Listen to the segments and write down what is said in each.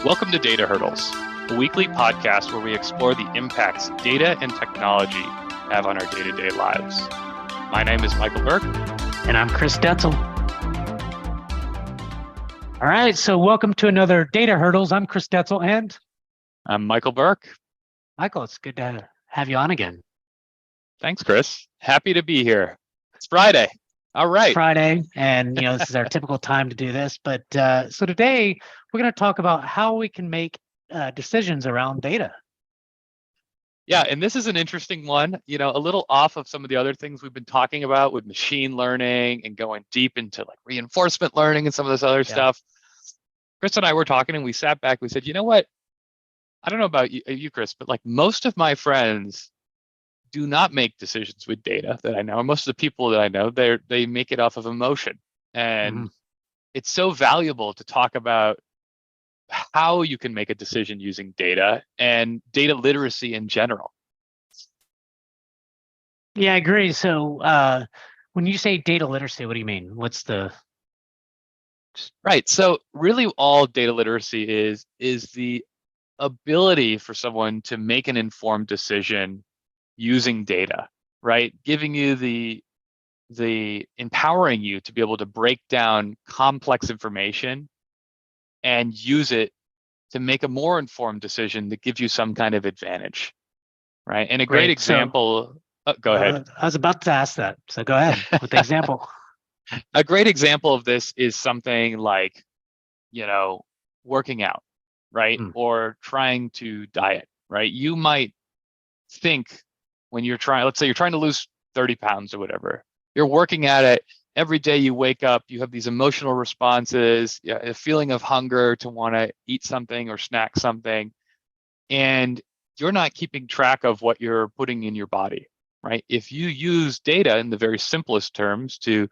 Welcome to Data Hurdles, a weekly podcast where we explore the impacts data and technology have on our day-to-day lives. My name is Michael Burke. And I'm Chris Detzel. All right, so welcome to another Data Hurdles. I'm Chris Detzel, and I'm Michael Burke. Michael, it's good to have you on again. Thanks, Chris. Happy to be here. It's Friday. All right. It's Friday, and this is our typical time to do this. But so today we're going to talk about how we can make decisions around data. Yeah, and this is an interesting one, a little off of some of the other things we've been talking about with machine learning and going deep into like reinforcement learning and some of this other stuff. Chris and I were talking and we sat back, we said, you know what? I don't know about you, Chris, but like most of my friends do not make decisions with data that I know. And most of the people that I know, they make it off of emotion. And it's so valuable to talk about how you can make a decision using data and data literacy in general. Yeah, I agree. So when you say data literacy, what do you mean? What's the... Right. So really all data literacy is the ability for someone to make an informed decision using data, right? Giving you the empowering you to be able to break down complex information and use it to make a more informed decision that gives you some kind of advantage, right? And a great example, go ahead. I was about to ask that, so go ahead with the example. A great example of this is something like, working out, right? Or trying to diet, right? You might think when let's say you're trying to lose 30 pounds or whatever, you're working at it every day. You wake up, you have these emotional responses, a feeling of hunger to want to eat something or snack something, and you're not keeping track of what you're putting in your body, right? If you use data in the very simplest terms to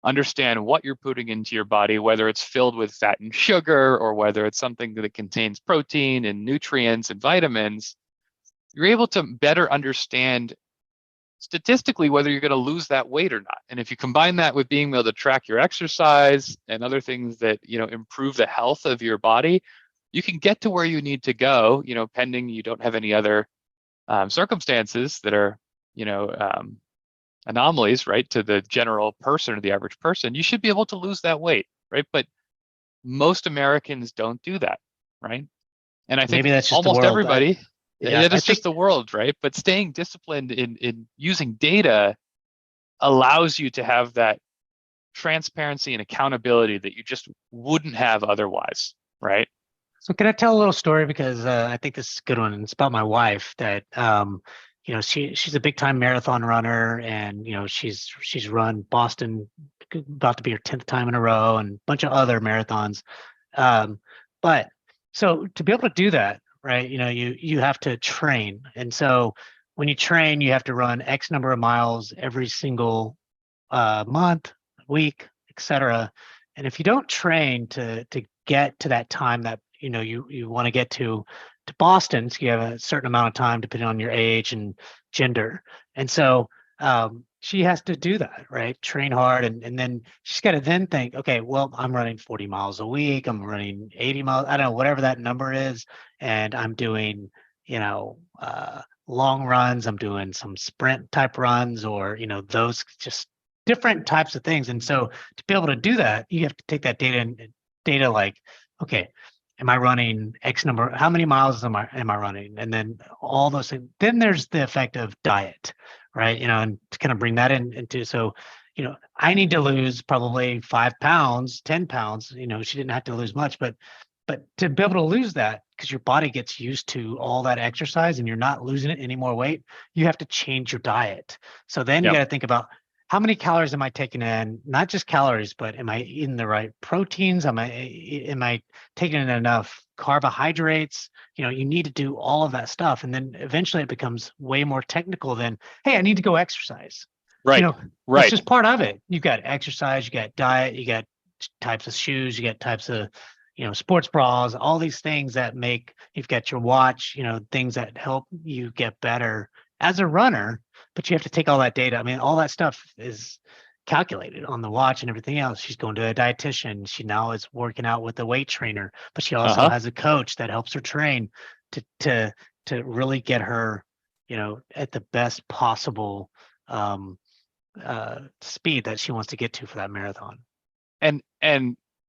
understand what you're putting into your body, whether it's filled with fat and sugar or whether it's something that contains protein and nutrients and vitamins, you're able to better understand statistically whether you're going to lose that weight or not. And if you combine that with being able to track your exercise and other things that improve the health of your body, you can get to where you need to go, pending you don't have any other circumstances that are anomalies, right, to the general person or the average person. You should be able to lose that weight, right? But most Americans don't do that, right? And I think maybe that's just almost everybody. Yeah, it's just the world, right? But staying disciplined in using data allows you to have that transparency and accountability that you just wouldn't have otherwise, right? So can I tell a little story, because I think this is a good one, and it's about my wife that she's a big time marathon runner, and she's run Boston, about to be her 10th time in a row, and a bunch of other marathons. But so to be able to do that, right, you have to train. And so when you train, you have to run X number of miles every single month, week, etc. And if you don't train to get to that time that you want to get to Boston, so you have a certain amount of time depending on your age and gender. And so she has to do that, right? Train hard, and then she's got to then think, okay, well, I'm running 40 miles a week, I'm running 80 miles, I don't know, whatever that number is, and I'm doing, long runs, I'm doing some sprint type runs, or those just different types of things. And so to be able to do that, you have to take that data like, okay, am I running X number? How many miles am I running? And then all those things. Then there's the effect of diet, right? And to kind of bring that into, so, I need to lose probably 5 pounds, 10 pounds. She didn't have to lose much, but to be able to lose that, because your body gets used to all that exercise and you're not losing it any more weight, you have to change your diet. So then you got to think about, how many calories am I taking in? Not just calories, but am I eating the right proteins? Am I taking in enough carbohydrates? You need to do all of that stuff. And then eventually it becomes way more technical than, hey, I need to go exercise. Right. It's just part of it. You've got exercise, you got diet, you got types of shoes, you got types of, sports bras, all these things that you've got your watch, things that help you get better as a runner. But you have to take all that data. I mean, all that stuff is calculated on the watch and everything else. She's going to a dietitian. She now is working out with a weight trainer, but she also has a coach that helps her train to really get her, at the best possible speed that she wants to get to for that marathon. And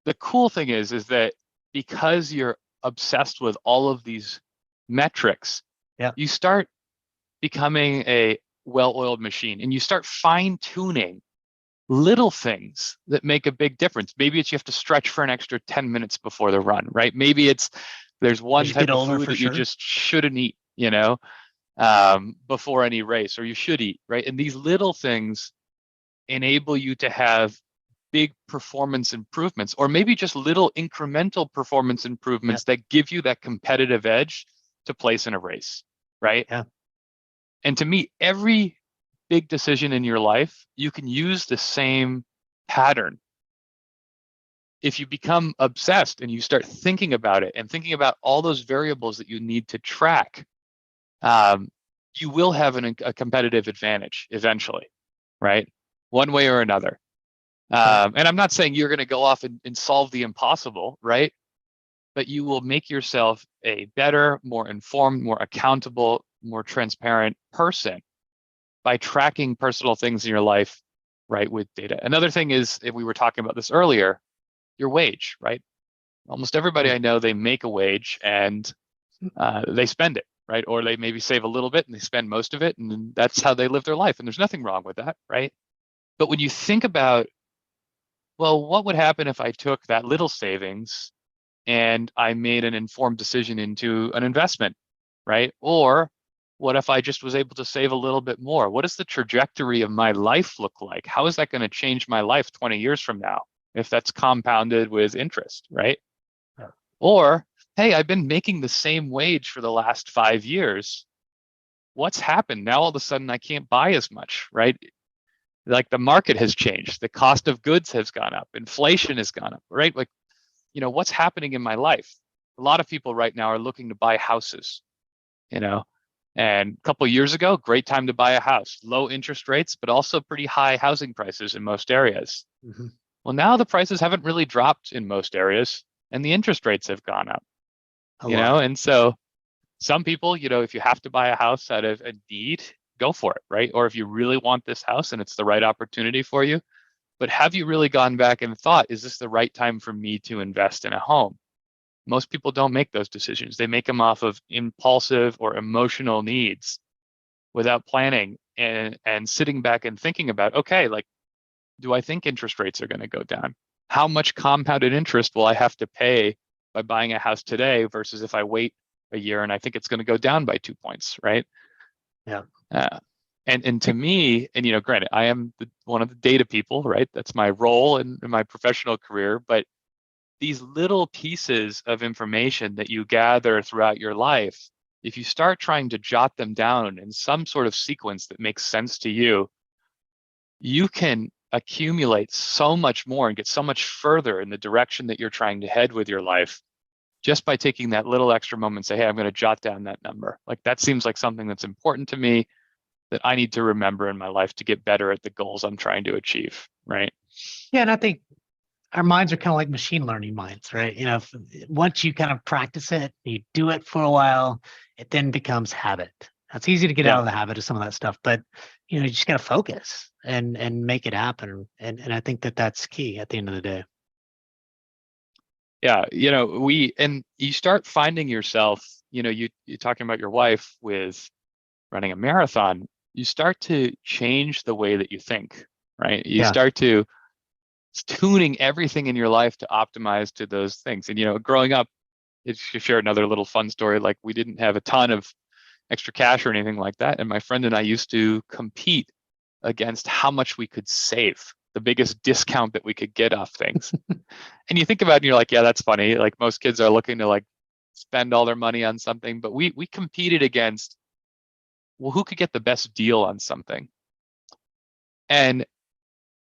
the cool thing is that because you're obsessed with all of these metrics, you start becoming a well-oiled machine, and you start fine-tuning little things that make a big difference. Maybe it's you have to stretch for an extra 10 minutes before the run, right? Maybe it's there's one type of food that you just shouldn't eat, before any race, or you should eat, right? And these little things enable you to have big performance improvements, or maybe just little incremental performance improvements that give you that competitive edge to place in a race, right? Yeah. And to me, every big decision in your life, you can use the same pattern. If you become obsessed and you start thinking about it and thinking about all those variables that you need to track, you will have a competitive advantage eventually, right? One way or another. And I'm not saying you're going to go off and solve the impossible, right? But you will make yourself a better, more informed, more accountable, more transparent person by tracking personal things in your life, right, with data. Another thing is, if we were talking about this earlier, your wage, right? Almost everybody I know, they make a wage and they spend it, right? Or they maybe save a little bit and they spend most of it, and that's how they live their life. And there's nothing wrong with that, right? But when you think about, well, what would happen if I took that little savings and I made an informed decision into an investment, right? Or what if I just was able to save a little bit more? What does the trajectory of my life look like? How is that going to change my life 20 years from now if that's compounded with interest, right? Yeah. Or, hey, I've been making the same wage for the last 5 years. What's happened? Now all of a sudden I can't buy as much, right? Like the market has changed. The cost of goods has gone up. Inflation has gone up, right? Like, what's happening in my life? A lot of people right now are looking to buy houses, and a couple of years ago, great time to buy a house, low interest rates, but also pretty high housing prices in most areas. Mm-hmm. Well, now the prices haven't really dropped in most areas, and the interest rates have gone up, and so some people, if you have to buy a house out of a need, go for it, right? Or if you really want this house and it's the right opportunity for you, but have you really gone back and thought, is this the right time for me to invest in a home? Most people don't make those decisions. They make them off of impulsive or emotional needs without planning and sitting back and thinking about, okay, like, do I think interest rates are going to go down? How much compounded interest will I have to pay by buying a house today versus if I wait a year and I think it's going to go down by 2 points, right? Yeah. And to me, and granted, I am one of the data people, right? That's my role in my professional career. But these little pieces of information that you gather throughout your life, if you start trying to jot them down in some sort of sequence that makes sense to you, you can accumulate so much more and get so much further in the direction that you're trying to head with your life just by taking that little extra moment and say, hey, I'm going to jot down that number. Like, that seems like something that's important to me that I need to remember in my life to get better at the goals I'm trying to achieve, right? Yeah, and I think our minds are kind of like machine learning minds, right? Once you kind of practice it, you do it for a while, it then becomes habit. It's easy to get out of the habit of some of that stuff, but you just got to focus and make it happen. And I think that's key at the end of the day. Yeah, you start finding yourself, you're talking about your wife with running a marathon, you start to change the way that you think, right? You start to tuning everything in your life to optimize to those things. And growing up, to share another little fun story, like we didn't have a ton of extra cash or anything like that, and my friend and I used to compete against how much we could save, the biggest discount that we could get off things. And you think about it and you're like, yeah, that's funny. Like, most kids are looking to like spend all their money on something, but we competed against, well, who could get the best deal on something? And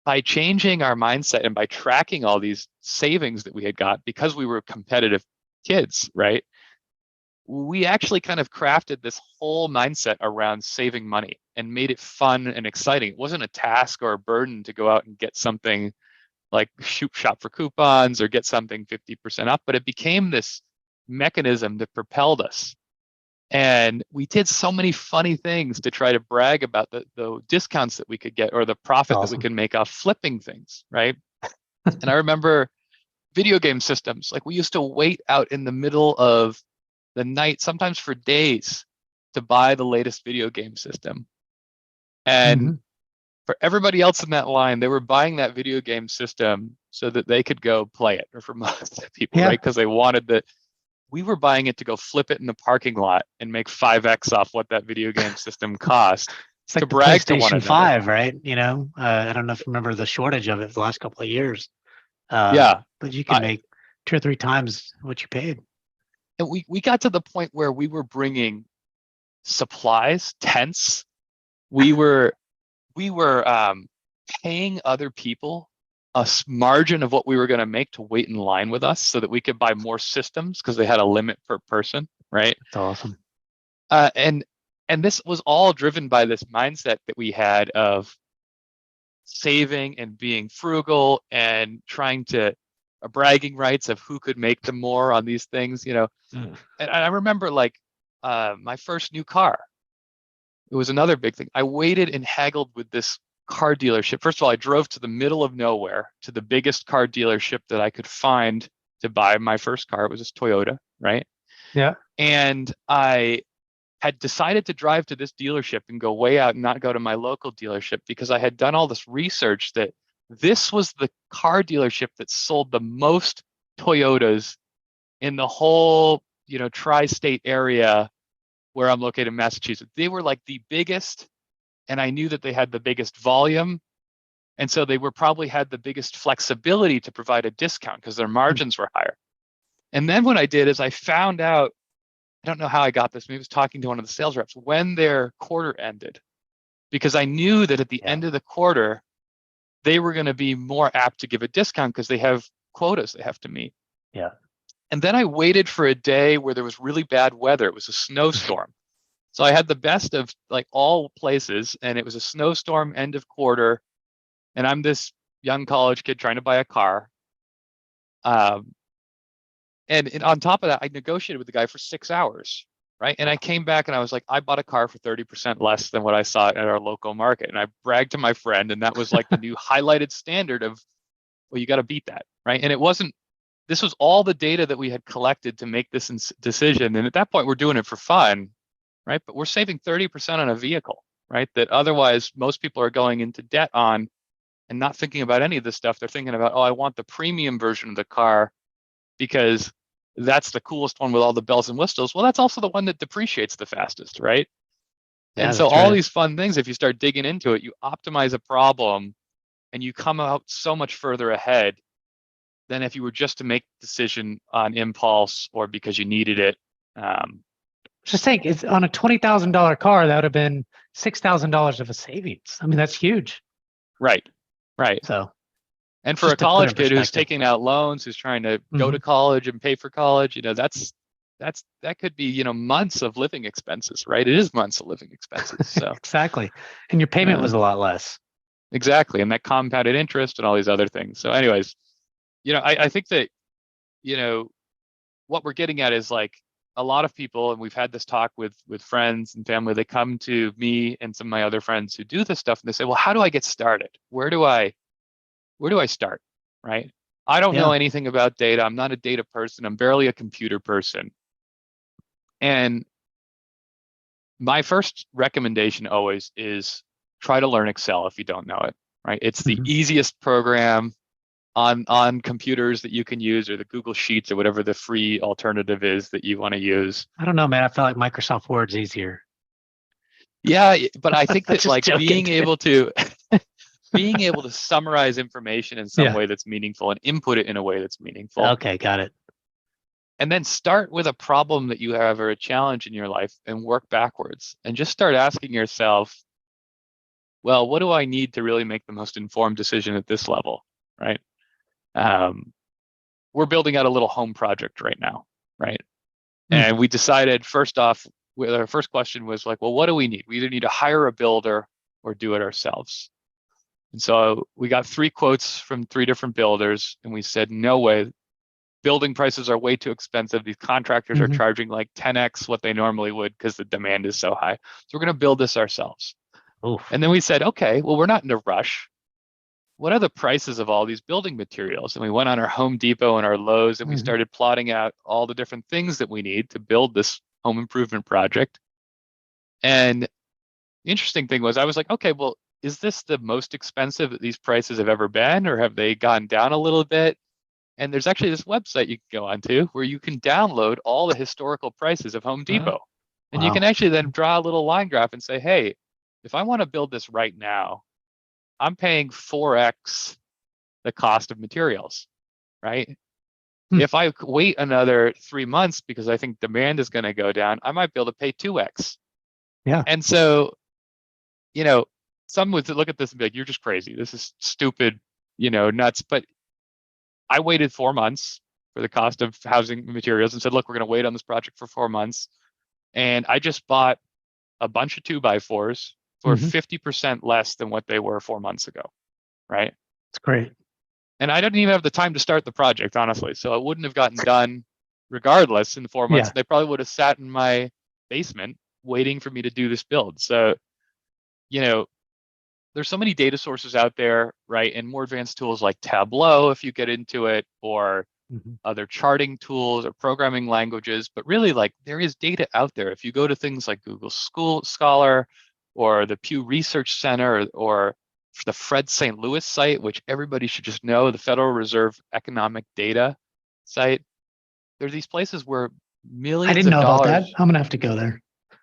by changing our mindset and by tracking all these savings that we had got because we were competitive kids, right? we actually kind of crafted this whole mindset around saving money and made it fun and exciting. It wasn't a task or a burden to go out and get something like shop for coupons or get something 50% off, but it became this mechanism that propelled us. And we did so many funny things to try to brag about the discounts that we could get or the profit that we Awesome. could make off flipping things, right? And I remember video game systems, like we used to wait out in the middle of the night, sometimes for days, to buy the latest video game system. And for everybody else in that line, they were buying that video game system so that they could go play it, or for most people, Yeah. right? Because they wanted the, we were buying it to go flip it in the parking lot and make 5x off what that video game system cost. It's like to the brag to one PlayStation another. 5, right? I don't know if you remember the shortage of it the last couple of years. Yeah. But you can make 2 or 3 times what you paid. And we got to the point where we were bringing supplies, tents. We were paying other people a margin of what we were going to make to wait in line with us so that we could buy more systems because they had a limit per person, right? That's awesome. And this was all driven by this mindset that we had of saving and being frugal and trying to bragging rights of who could make them more on these things, And I remember like my first new car. It was another big thing. I waited and haggled with this car dealership. First of all, I drove to the middle of nowhere to the biggest car dealership that I could find to buy my first car. It was this Toyota, right? Yeah. And I had decided to drive to this dealership and go way out and not go to my local dealership because I had done all this research that this was the car dealership that sold the most Toyotas in the whole, tri-state area where I'm located in Massachusetts. They were like the biggest, and I knew that they had the biggest volume. And so they were probably had the biggest flexibility to provide a discount because their margins were higher. And then what I did is I found out, I don't know how I got this, maybe I was talking to one of the sales reps, when their quarter ended. Because I knew that at the end of the quarter, they were going to be more apt to give a discount because they have quotas they have to meet. Yeah. And then I waited for a day where there was really bad weather. It was a snowstorm. So I had the best of like all places, and it was a snowstorm, end of quarter, and I'm this young college kid trying to buy a car. And on top of that, I negotiated with the guy for 6 hours, right? And I came back and I was like, I bought a car for 30% less than what I saw at our local market. And I bragged to my friend, and that was like the new highlighted standard of, well, you got to beat that, right? And it wasn't, this was all the data that we had collected to make this decision. And at that point, we're doing it for fun, right? But we're saving 30% on a vehicle, right? That otherwise most people are going into debt on and not thinking about any of this stuff. They're thinking about, oh, I want the premium version of the car because that's the coolest one with all the bells and whistles. Well, that's also the one that depreciates the fastest, right? Yeah, and so that's all right. these fun things, if you start digging into it, you optimize a problem and you come out so much further ahead than if you were just to make a decision on impulse or because you needed it. Just think, it's on a $20,000 car, that would have been $6,000 of a savings. I mean, that's huge. Right. So, and for a just to put it in college kid who's perspective. taking out loans, who's trying to go to college and pay for college, that could be, months of living expenses, right? It is months of living expenses. So Exactly. And your payment was a lot less. Exactly. And that compounded interest and all these other things. So anyways, I think that, what we're getting at is like a lot of people, and we've had this talk with friends and family, they come to me and some of my other friends who do this stuff and they say, well, how do I get started? Where do I start? Right? I don't know anything about data. I'm not a data person. I'm barely a computer person. And my first recommendation always is try to learn Excel if you don't know it, right? It's the easiest program on computers that you can use, or the Google Sheets or whatever the free alternative is that you want to use. I don't know, man. I feel like Microsoft Word's easier. Yeah, but I think that Just like joking, being dude. able to summarize information in some way that's meaningful and input it in a way that's meaningful. Okay, got it. And then start with a problem that you have or a challenge in your life and work backwards and just start asking yourself, well, what do I need to really make the most informed decision at this level, right? We're building out a little home project right now, right? And we decided first off, our first question was like, well, what do we need? We either need to hire a builder or do it ourselves. And so we got 3 quotes from 3 different builders, and we said, no way. Building prices are way too expensive. These contractors are charging like 10x what they normally would because the demand is so high. So we're going to build this ourselves. Oof. And then we said, okay, well, we're not in a rush. What are the prices of all these building materials? And we went on our Home Depot and our Lowe's, and we started plotting out all the different things that we need to build this home improvement project. And the interesting thing was, I was like, okay, well, is this the most expensive that these prices have ever been, or have they gone down a little bit? And there's actually this website you can go onto where you can download all the historical prices of Home Depot. And you can actually then draw a little line graph and say, hey, if I want to build this right now, I'm paying 4x the cost of materials, right? If I wait another 3 months because I think demand is going to go down, I might be able to pay 2x. Yeah. And so, some would look at this and be like, you're just crazy. This is stupid, nuts. But I waited 4 months for the cost of housing materials and said, look, we're going to wait on this project for 4 months. And I just bought a bunch of 2x4s for 50% less than what they were 4 months ago, right? That's great. And I didn't even have the time to start the project, honestly. So it wouldn't have gotten done regardless in the 4 months. Yeah. They probably would have sat in my basement waiting for me to do this build. So, there's so many data sources out there, right? And more advanced tools like Tableau, if you get into it, or other charting tools or programming languages. But really, like, there is data out there. If you go to things like Google Scholar or the Pew Research Center or the Fred St. Louis site, which everybody should just know, the Federal Reserve Economic Data site, there are these places where millions I didn't know of about dollars. that. I'm gonna have to go there.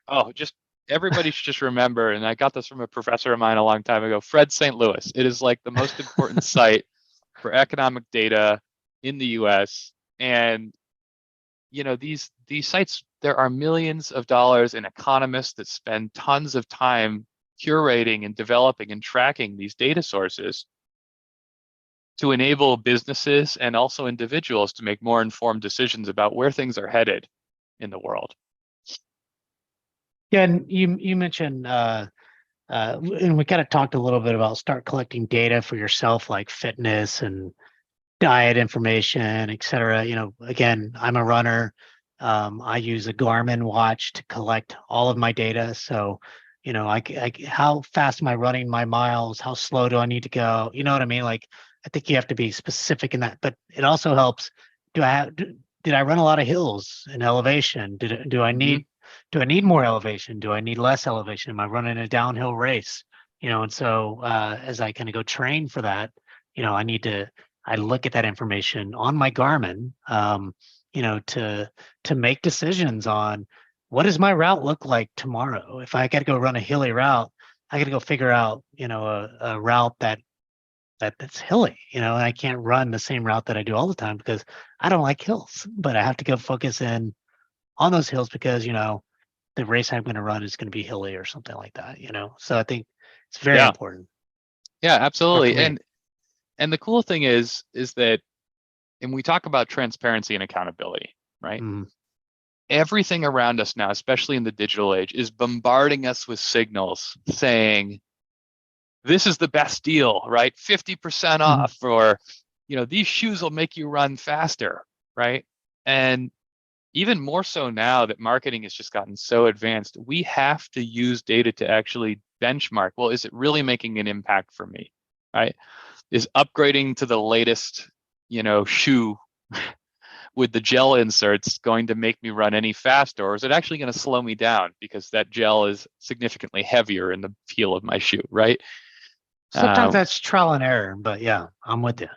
Oh, just everybody should just remember, and I got this from a professor of mine a long time ago, Fred St. Louis. It is like the most important site for economic data in the US. And these sites, there are millions of dollars in economists that spend tons of time curating and developing and tracking these data sources to enable businesses and also individuals to make more informed decisions about where things are headed in the world. Yeah, and you mentioned and we kind of talked a little bit about start collecting data for yourself, like fitness and diet information, et cetera. Again, I'm a runner. I use a Garmin watch to collect all of my data. So, how fast am I running my miles? How slow do I need to go? You know what I mean? Like, I think you have to be specific in that, but it also helps. Did I run a lot of hills and elevation? Do I need more elevation? Do I need less elevation? Am I running a downhill race? And so as I kind of go train for that, I look at that information on my Garmin, to make decisions on what does my route look like tomorrow. If I got to go run a hilly route, I got to go figure out, a route that's hilly, and I can't run the same route that I do all the time because I don't like hills, but I have to go focus in on those hills because, the race I'm going to run is going to be hilly or something like that, So I think it's very important. Yeah, absolutely. And the cool thing is that, and we talk about transparency and accountability, right? Everything around us now, especially in the digital age, is bombarding us with signals saying, this is the best deal, right? 50% off, or, these shoes will make you run faster, right? And even more so now that marketing has just gotten so advanced, we have to use data to actually benchmark. Well, is it really making an impact for me, right? Is upgrading to the latest, shoe with the gel inserts going to make me run any faster, or is it actually going to slow me down because that gel is significantly heavier in the heel of my shoe, right? Sometimes that's trial and error, but yeah, I'm with you.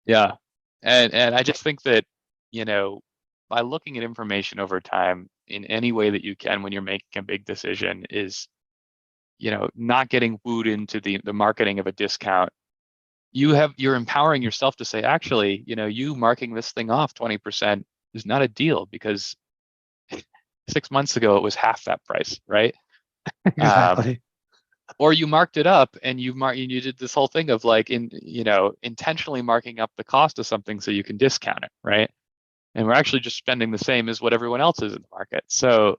Yeah, and I just think that, by looking at information over time in any way that you can when you're making a big decision is, not getting wooed into the marketing of a discount. You're empowering yourself to say, actually, you marking this thing off 20% is not a deal because 6 months ago it was half that price, right? Exactly. Or you marked it up and you did this whole thing of like intentionally marking up the cost of something so you can discount it, right? and we're actually just spending the same as what everyone else is in the market. So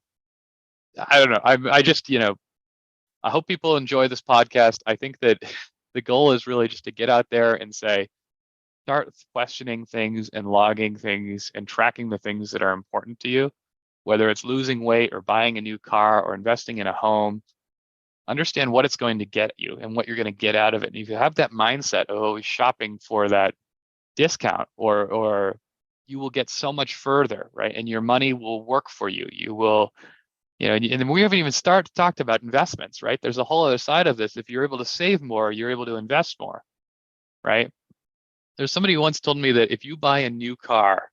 I don't know. I just, I hope people enjoy this podcast. I think that the goal is really just to get out there and start questioning things and logging things and tracking the things that are important to you, whether it's losing weight or buying a new car or investing in a home. Understand what it's going to get you and what you're going to get out of it. And if you have that mindset of always shopping for that discount, or you will get so much further, right? And your money will work for you. You will, and we haven't even talked about investments, right? There's a whole other side of this. If you're able to save more, you're able to invest more, right? There's somebody who once told me that if you buy a new car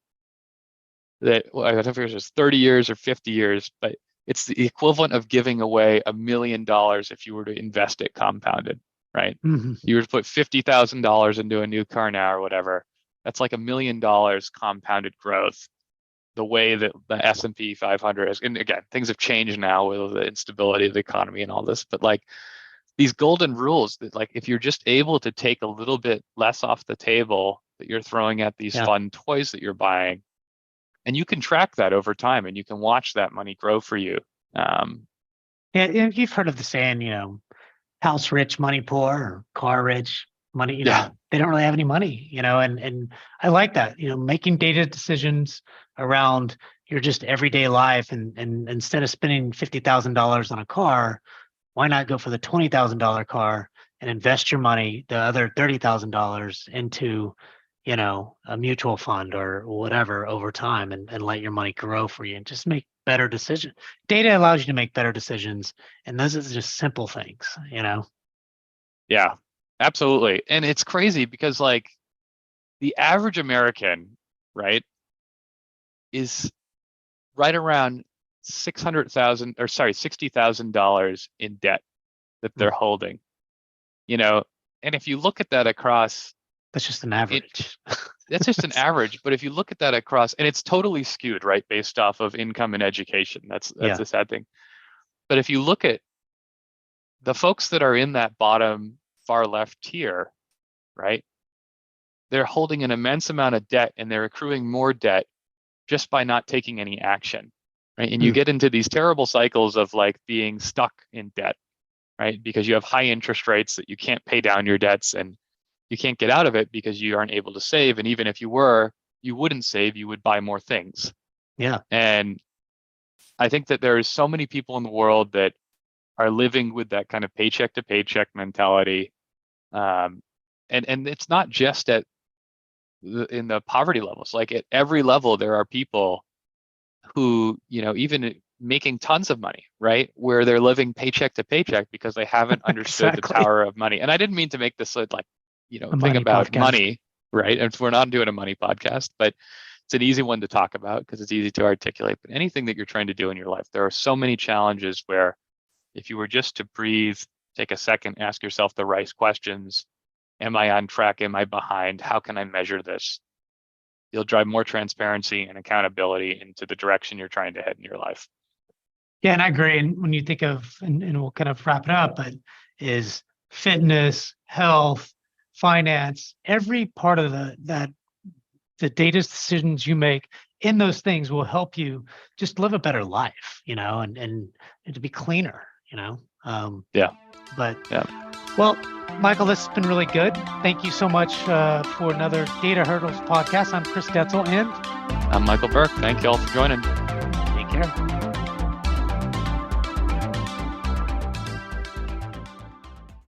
that, well, I don't know if it was 30 years or 50 years, but it's the equivalent of giving away $1 million if you were to invest it compounded, right? Mm-hmm. You were to put $50,000 into a new car now or whatever. That's like $1 million compounded growth. The way that the S&P 500 is, and again, things have changed now with the instability of the economy and all this, but like these golden rules that, like, if you're just able to take a little bit less off the table that you're throwing at these fun toys that you're buying, and you can track that over time and you can watch that money grow for you. Yeah, you've heard of the saying, house rich, money poor, or car rich, money, they don't really have any money, and I like that, making data decisions around your just everyday life, and instead of spending $50,000 on a car, why not go for the $20,000 car and invest your money, the other $30,000 into, a mutual fund or whatever over time, and let your money grow for you and just make better decisions. Data allows you to make better decisions, and those are just simple things, Yeah, absolutely. And it's crazy because, like, the average American, right, is right around $60,000 in debt that they're holding, and if you look at that across, that's just an average. That's just an average. But if you look at that across, and it's totally skewed, right, based off of income and education. That's the sad thing. But if you look at the folks that are in that bottom far left tier, right, they're holding an immense amount of debt, and they're accruing more debt just by not taking any action, right? And you get into these terrible cycles of like being stuck in debt, right? Because you have high interest rates that you can't pay down your debts, and you can't get out of it because you aren't able to save. And even if you were, you wouldn't save, you would buy more things. Yeah. And I think that there is so many people in the world that are living with that kind of paycheck to paycheck mentality. And it's not just in the poverty levels. Like at every level, there are people who, even making tons of money, right, where they're living paycheck to paycheck because they haven't understood the power of money. And I didn't mean to make this like, thing about podcast. Money, right? And we're not doing a money podcast, but it's an easy one to talk about because it's easy to articulate. But anything that you're trying to do in your life, there are so many challenges where if you were just to breathe, take a second, ask yourself the right questions. Am I on track? Am I behind? How can I measure this? You'll drive more transparency and accountability into the direction you're trying to head in your life. Yeah, and I agree. And when you think of, and we'll kind of wrap it up, but is fitness, health, finance, every part of the data decisions you make in those things will help you just live a better life, and to be cleaner, Well, Michael, this has been really good. Thank you so much for another Data Hurdles podcast. I'm Chris Detzel, and I'm Michael Burke. Thank you all for joining. Take care.